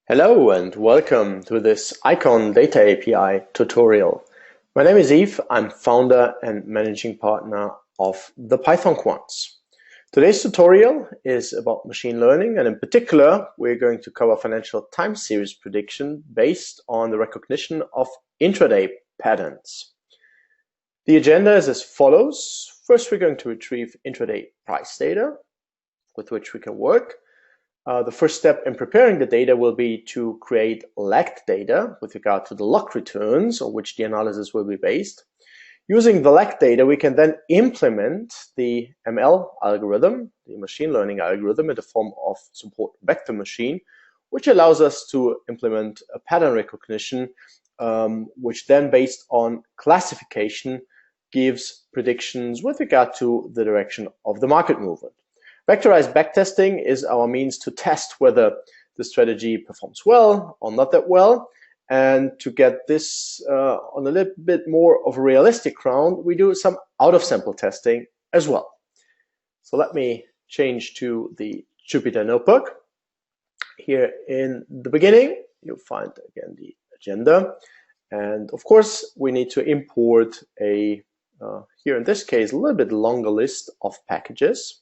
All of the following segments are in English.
Hello and welcome to this Eikon Data API tutorial. My name is Yves, I'm founder and managing partner of the Python Quants. Today's tutorial is about machine learning, and in particular we're going to cover financial time series prediction based on the recognition of intraday patterns. The agenda is as follows. First, we're going to retrieve intraday price data with which we can work. The first step in preparing the data will be to create lagged data with regard to the log returns on which the analysis will be based. Using the lagged data, we can then implement the ML algorithm, the machine learning algorithm, in the form of support vector machine, which allows us to implement a pattern recognition, which then, based on classification, gives predictions with regard to the direction of the market movement. Vectorized backtesting is our means to test whether the strategy performs well or not that well. And to get this on a little bit more of a realistic ground, we do some out-of-sample testing as well. So let me change to the Jupyter Notebook. Here in the beginning, you'll find again the agenda. And of course, we need to import a, here in this case, a little bit longer list of packages.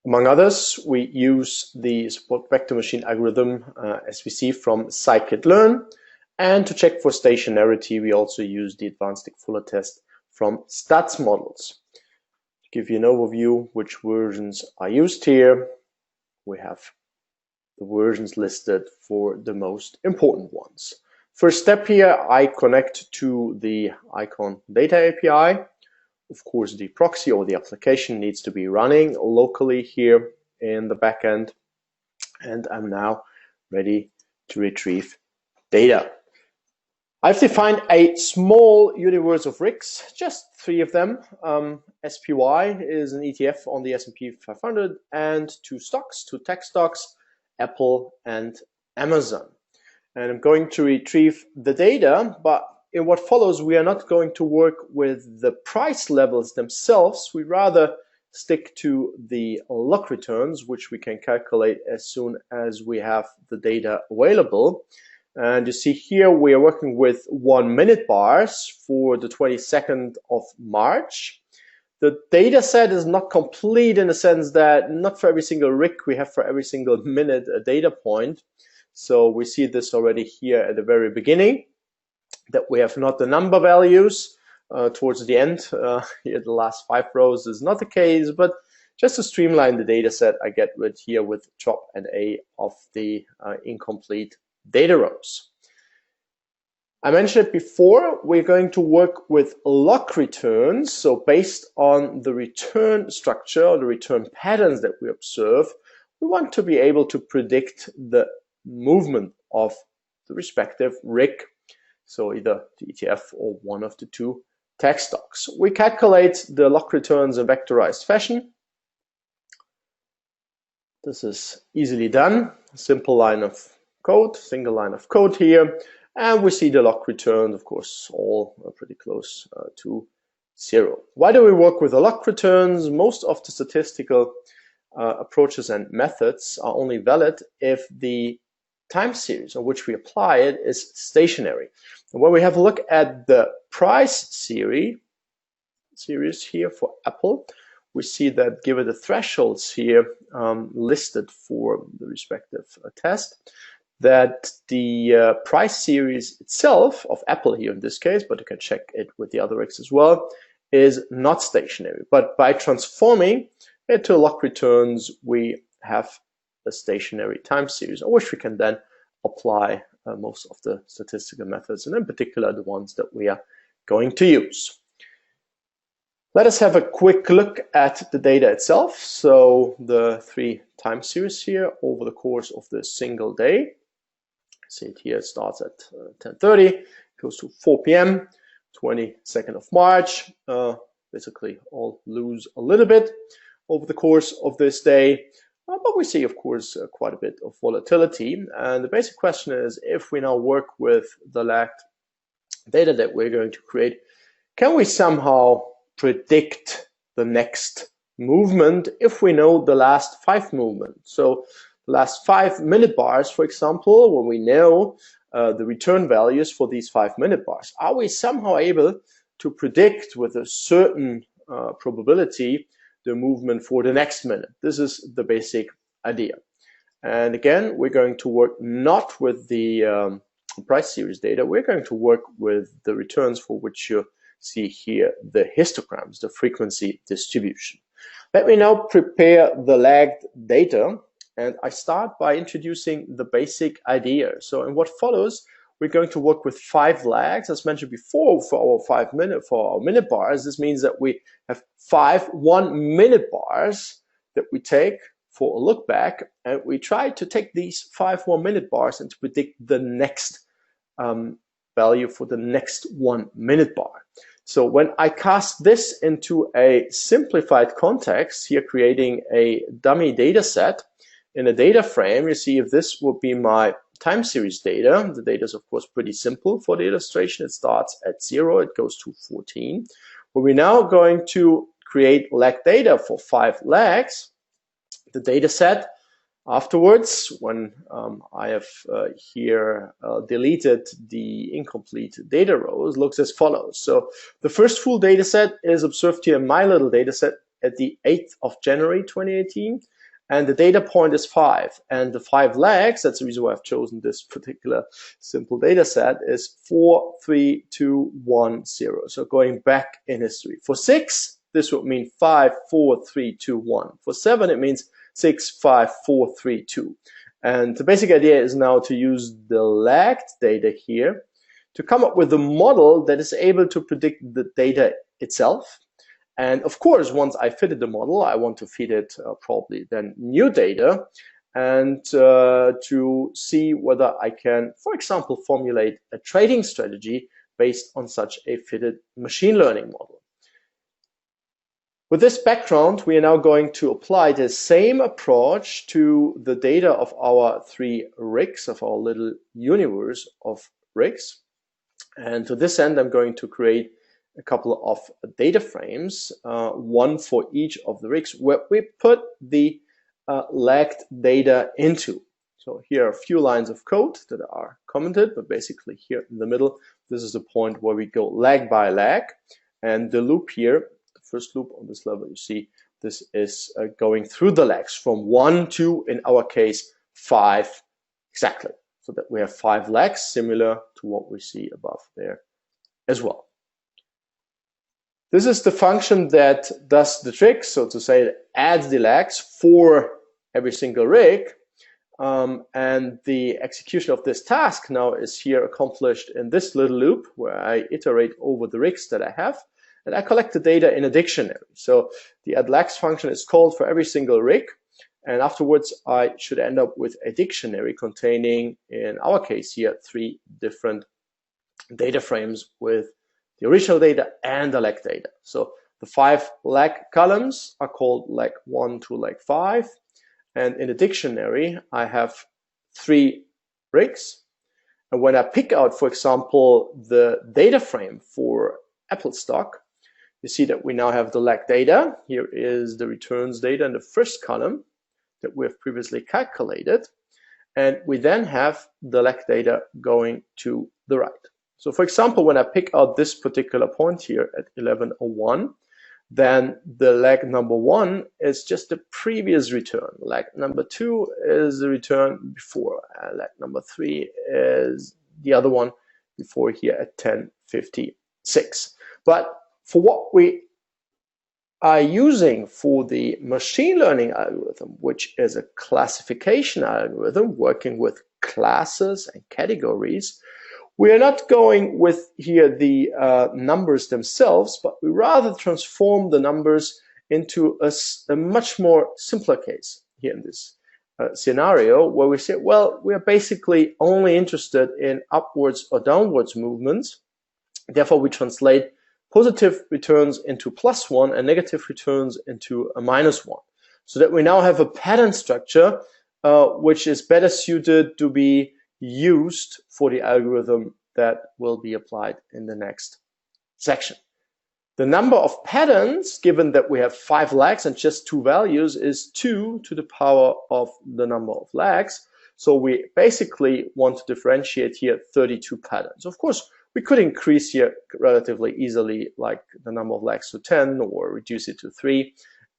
Among others, we use the support vector machine algorithm as we see from scikit-learn, and to check for stationarity, we also use the advanced Dickfuller test from stats models. To give you an overview which versions are used here, we have the versions listed for the most important ones. First step here, I connect to the Eikon Data API. Of course, the proxy or the application needs to be running locally here in the backend, and I'm now ready to retrieve data. I've defined a small universe of RICs, just 3 of them. SPY is an ETF on the S&P 500, and 2 stocks, 2 tech stocks, Apple and Amazon. And I'm going to retrieve the data, but in what follows, we are not going to work with the price levels themselves. We rather stick to the log returns, which we can calculate as soon as we have the data available. And you see here we are working with 1-minute bars for the 22nd of March. The data set is not complete in the sense that not for every single RIC we have for every single minute a data point. So we see this already here at the very beginning, that we have not the number values towards the end. Here the last 5 rows is not the case, but just to streamline the data set, I get rid here with drop and A of the incomplete data rows. I mentioned it before, we're going to work with log returns. So based on the return structure or the return patterns that we observe, we want to be able to predict the movement of the respective RIC. So either the ETF or one of the 2 tech stocks. We calculate the log returns in vectorized fashion. This is easily done. Simple line of code, single line of code here. And we see the log returns, of course, all pretty close to 0. Why do we work with the log returns? Most of the statistical approaches and methods are only valid if the time series on which we apply it is stationary. And when we have a look at the price series here for Apple, we see that given the thresholds here listed for the respective test, that the price series itself of Apple here in this case, but you can check it with the other RICs as well, is not stationary. But by transforming it to log returns, we have a stationary time series on which we can then apply most of the statistical methods, and in particular the ones that we are going to use. Let us have a quick look at the data itself. So the 3 time series here over the course of the single day. See it here, it starts at 10:30, goes to 4 p.m., 22nd of March. Basically all lose a little bit over the course of this day. But we see, of course, quite a bit of volatility. And the basic question is, if we now work with the lagged data that we're going to create, can we somehow predict the next movement if we know the last 5 movements? So the last 5-minute bars, for example, when we know the return values for these 5-minute bars, are we somehow able to predict with a certain probability the movement for the next minute? This is the basic idea. And again, we're going to work not with the price series data. We're going to work with the returns for which you see here the histograms, the frequency distribution. Let me now prepare the lagged data, and I start by introducing the basic idea. So in what follows, we're going to work with 5 lags, as mentioned before, for our minute bars. This means that we have 5 1-minute bars that we take for a look back, and we try to take these 5 1-minute bars and to predict the next value for the next 1-minute bar. So when I cast this into a simplified context, here creating a dummy data set in a data frame, you see if this would be my time series data. The data is of course pretty simple for the illustration. It starts at 0, it goes to 14. But we're now going to create lag data for 5 lags. The data set afterwards, when I have here deleted the incomplete data rows, looks as follows. So the first full data set is observed here in my little data set at the 8th of January 2018, and the data point is 5. And the 5 lags, that's the reason why I've chosen this particular simple data set, is 4, 3, 2, 1, 0. So going back in history. For 6, this would mean 5, 4, 3, 2, 1. For 7, it means 6, 5, 4, 3, 2. And the basic idea is now to use the lagged data here to come up with a model that is able to predict the data itself. And of course, once I fitted the model, I want to feed it probably then new data and to see whether I can, for example, formulate a trading strategy based on such a fitted machine learning model. With this background, we are now going to apply the same approach to the data of our 3 rigs, of our little universe of rigs. And to this end, I'm going to create a couple of data frames, one for each of the rigs, where we put the lagged data into. So here are a few lines of code that are commented, but basically here in the middle, this is the point where we go lag by lag. And the loop here, first loop on this level, you see this is going through the lags from 1 to, in our case, 5 exactly. So that we have 5 lags, similar to what we see above there as well. This is the function that does the trick, so to say, it adds the lags for every single rig. And the execution of this task now is here accomplished in this little loop where I iterate over the rigs that I have. And I collect the data in a dictionary. So the addLags function is called for every single rig. And afterwards, I should end up with a dictionary containing, in our case here, 3 different data frames with the original data and the lag data. So the 5 lag columns are called lag 1 to lag 5. And in the dictionary, I have 3 rigs. And when I pick out, for example, the data frame for Apple stock, you see that we now have the lag data. Here is the returns data in the first column that we have previously calculated. And we then have the lag data going to the right. So for example, when I pick out this particular point here at 11:01, then the lag number 1 is just the previous return. Lag number 2 is the return before. Lag number 3 is the other one before here at 10:56. But for what we are using for the machine learning algorithm, which is a classification algorithm working with classes and categories, we are not going with here the numbers themselves, but we rather transform the numbers into a much more simpler case here in this scenario, where we say, well, we are basically only interested in upwards or downwards movements. Therefore, we translate positive returns into +1 and negative returns into a -1, so that we now have a pattern structure which is better suited to be used for the algorithm that will be applied in the next section. The number of patterns, given that we have 5 legs and just 2 values, is 2 to the power of the number of legs. So we basically want to differentiate here 32 patterns. Of course, we could increase here relatively easily, like the number of legs to 10 or reduce it to 3.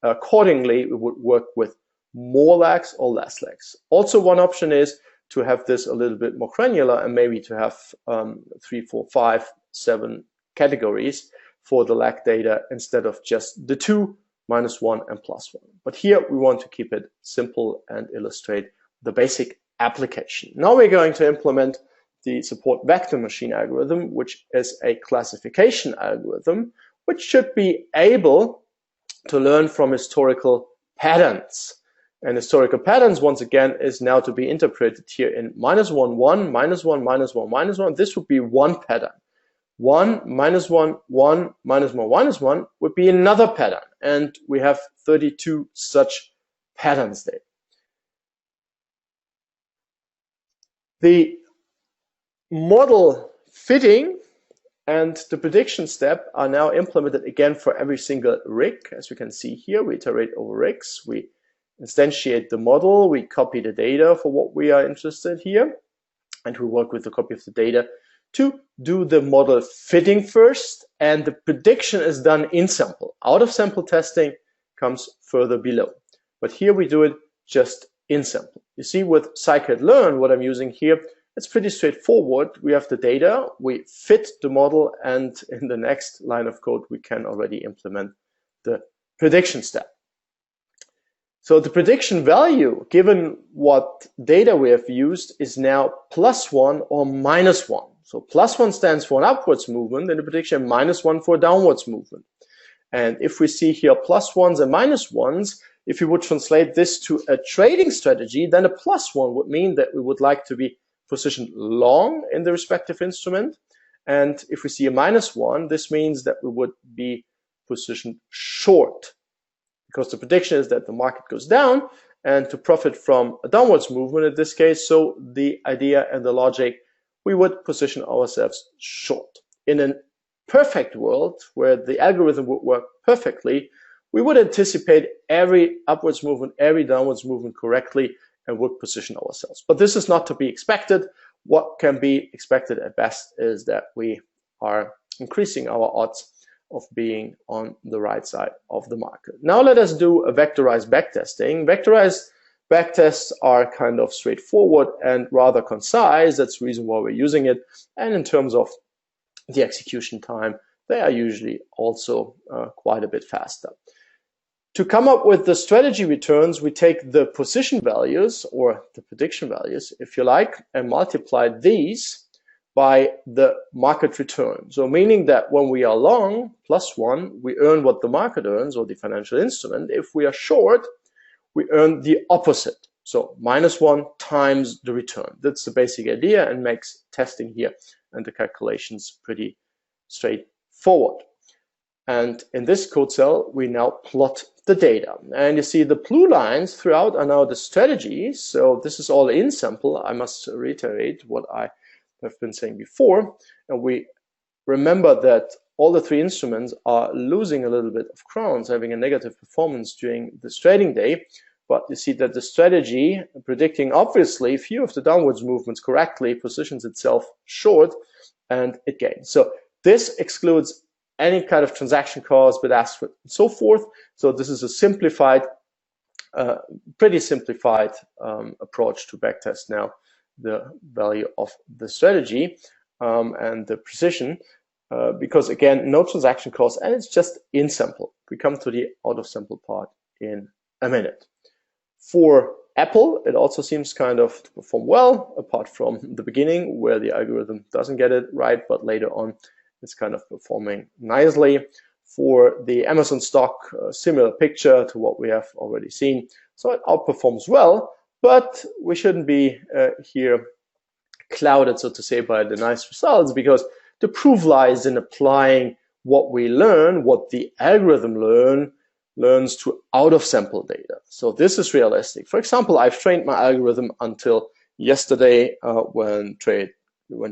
Accordingly, we would work with more legs or less legs. Also, one option is to have this a little bit more granular and maybe to have 3, 4, 5, 7 categories for the leg data instead of just the 2, -1, and +1. But here we want to keep it simple and illustrate the basic application. Now we're going to implement the support vector machine algorithm, which is a classification algorithm, which should be able to learn from historical patterns. And historical patterns, once again, is now to be interpreted here in -1, 1, -1, -1, -1. This would be one pattern. 1, -1, 1, -1, -1 would be another pattern. And we have 32 such patterns there. The model fitting and the prediction step are now implemented again for every single rig. As we can see here, we iterate over rigs. We instantiate the model. We copy the data for what we are interested here. And we work with the copy of the data to do the model fitting first. And the prediction is done in sample. Out of sample testing comes further below. But here we do it just in sample. You see with scikit-learn, what I'm using here, it's pretty straightforward. We have the data, we fit the model, and in the next line of code, we can already implement the prediction step. So the prediction value, given what data we have used, is now +1 or -1. So +1 stands for an upwards movement, and the prediction -1 for a downwards movement. And if we see here +1s and -1s, if you would translate this to a trading strategy, then a +1 would mean that we would like to be positioned long in the respective instrument. And if we see a -1, this means that we would be positioned short, because the prediction is that the market goes down and to profit from a downwards movement in this case. So the idea and the logic, we would position ourselves short. In a perfect world where the algorithm would work perfectly, we would anticipate every upwards movement, every downwards movement correctly, and would position ourselves. But this is not to be expected. What can be expected at best is that we are increasing our odds of being on the right side of the market. Now let us do a vectorized backtesting. Vectorized backtests are kind of straightforward and rather concise. That's the reason why we're using it. And in terms of the execution time, they are usually also quite a bit faster. To come up with the strategy returns, we take the position values, or the prediction values, if you like, and multiply these by the market return. So meaning that when we are long, +1, we earn what the market earns, or the financial instrument. If we are short, we earn the opposite. So -1 times the return. That's the basic idea and makes testing here and the calculations pretty straightforward. And in this code cell, we now plot the data. And you see the blue lines throughout are now the strategies. So this is all in sample. I must reiterate what I have been saying before. And we remember that all the 3 instruments are losing a little bit of crowns, having a negative performance during this trading day. But you see that the strategy, predicting obviously few of the downwards movements correctly, positions itself short and it gains. So this excludes any kind of transaction costs, bid-ask, and so forth. So this is a simplified, pretty simplified approach to backtest now the value of the strategy and the precision, because again, no transaction costs, and it's just in sample. We come to the out of sample part in a minute. For Apple, it also seems kind of to perform well, apart from the beginning where the algorithm doesn't get it right, but later on it's kind of performing nicely. For the Amazon stock, similar picture to what we have already seen. So it outperforms well, but we shouldn't be here clouded, so to say, by the nice results, because the proof lies in applying what we learn, what the algorithm learns to out of sample data. So this is realistic. For example, I've trained my algorithm until yesterday when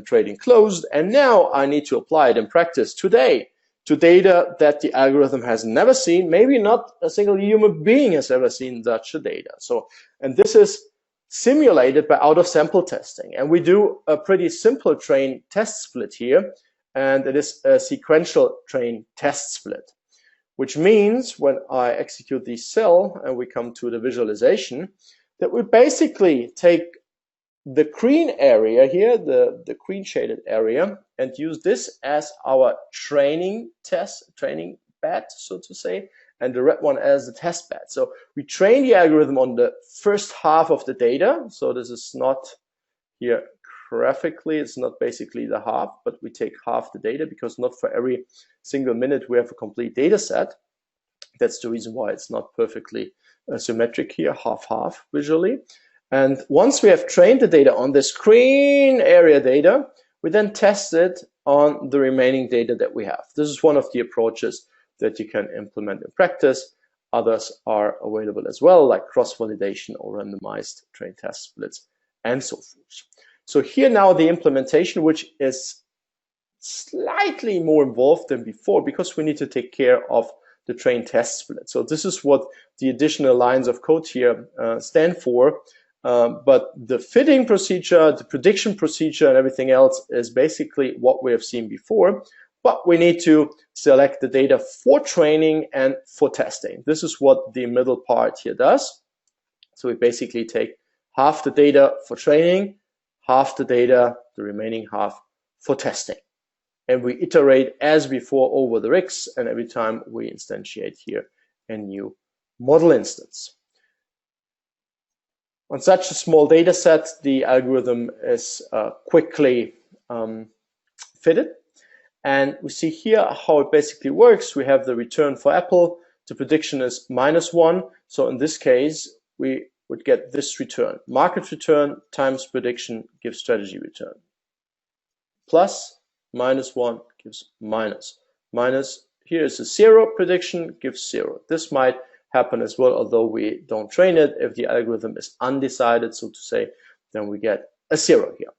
trading closed, and now I need to apply it in practice today to data that the algorithm has never seen. Maybe not a single human being has ever seen such a data. So, and this is simulated by out-of-sample testing. And we do a pretty simple train test split here, and it is a sequential train test split, which means when I execute the cell and we come to the visualization, that we basically take the green area here, the green shaded area, and use this as our training bed, so to say, and the red one as the test bed. So we train the algorithm on the first half of the data. So this is not here graphically, it's not basically the half, but we take half the data because not for every single minute we have a complete data set. That's the reason why it's not perfectly symmetric here, half-half visually. And once we have trained the data on this green area data, we then test it on the remaining data that we have. This is one of the approaches that you can implement in practice. Others are available as well, like cross-validation or randomized train test splits and so forth. So here now the implementation, which is slightly more involved than before because we need to take care of the train test split. So this is what the additional lines of code here stand for. But the fitting procedure, the prediction procedure, and everything else is basically what we have seen before. But we need to select the data for training and for testing. This is what the middle part here does. So we basically take half the data for training, half the data, the remaining half for testing. And we iterate as before over the rigs, and every time we instantiate here a new model instance. On such a small data set, the algorithm is quickly fitted. And we see here how it basically works. We have the return for Apple. The prediction is -1. So in this case, we would get this return. Market return times prediction gives strategy return. Plus -1 gives minus. Minus, here is a 0 prediction, gives 0. This might happen as well, although we don't train it. If the algorithm is undecided, so to say, then we get a 0 here,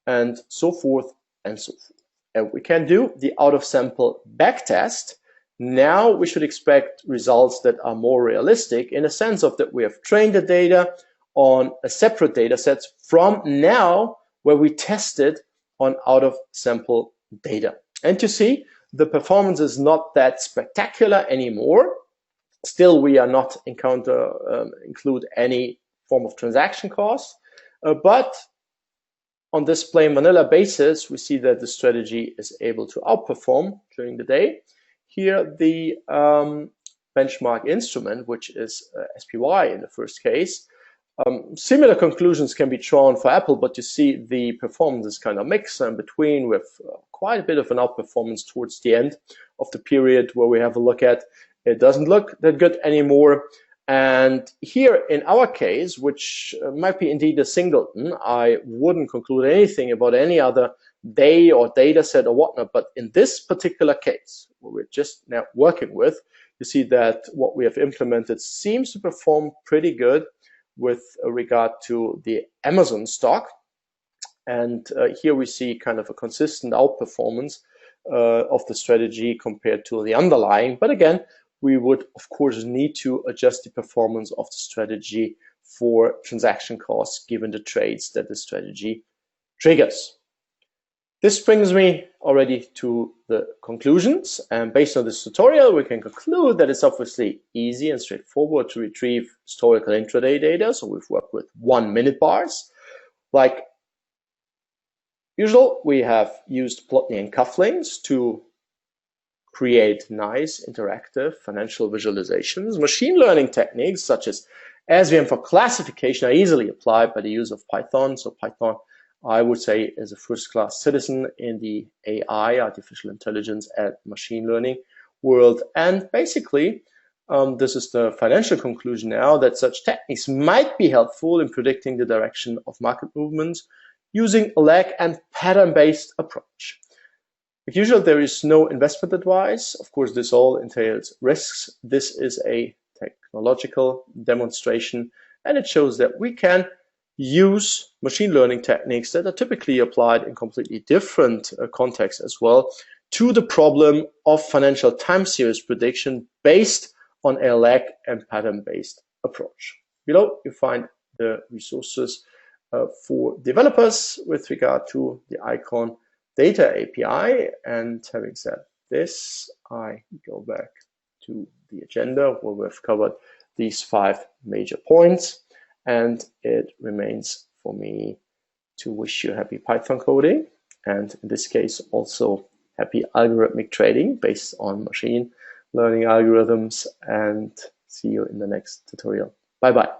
and so forth and so forth. And we can do the out-of-sample backtest. Now we should expect results that are more realistic in the sense of that we have trained the data on a separate data set from now where we tested on out-of-sample data. And you see, the performance is not that spectacular anymore. Still, we are not include any form of transaction costs, but on this plain vanilla basis, we see that the strategy is able to outperform during the day. Here, the benchmark instrument, which is SPY in the first case, similar conclusions can be drawn for Apple, but you see the performance is kind of mixed in between with quite a bit of an outperformance towards the end of the period where we have a look at. It doesn't look that good anymore. And here in our case, which might be indeed a singleton, I wouldn't conclude anything about any other day or data set or whatnot. But in this particular case, what we're just now working with, you see that what we have implemented seems to perform pretty good with regard to the Amazon stock. And here we see kind of a consistent outperformance of the strategy compared to the underlying. But again, we would, of course, need to adjust the performance of the strategy for transaction costs given the trades that the strategy triggers. This brings me already to the conclusions. And based on this tutorial, we can conclude that it's obviously easy and straightforward to retrieve historical intraday data. So we've worked with 1-minute bars. Like usual, we have used Plotly and Cufflinks to create nice interactive financial visualizations. Machine learning techniques such as SVM for classification are easily applied by the use of Python. So Python, I would say, is a first-class citizen in the AI, artificial intelligence, and machine learning world. And basically, this is the financial conclusion now, that such techniques might be helpful in predicting the direction of market movements using a lag and pattern-based approach. Like usual, there is no investment advice. Of course, this all entails risks. This is a technological demonstration, and it shows that we can use machine learning techniques that are typically applied in completely different contexts as well to the problem of financial time series prediction based on a lag and pattern-based approach. Below you find the resources for developers with regard to the Eikon Data API. And having said this, I go back to the agenda where we've covered these 5 major points, and it remains for me to wish you happy Python coding, and in this case also happy algorithmic trading based on machine learning algorithms, and see you in the next tutorial. Bye bye.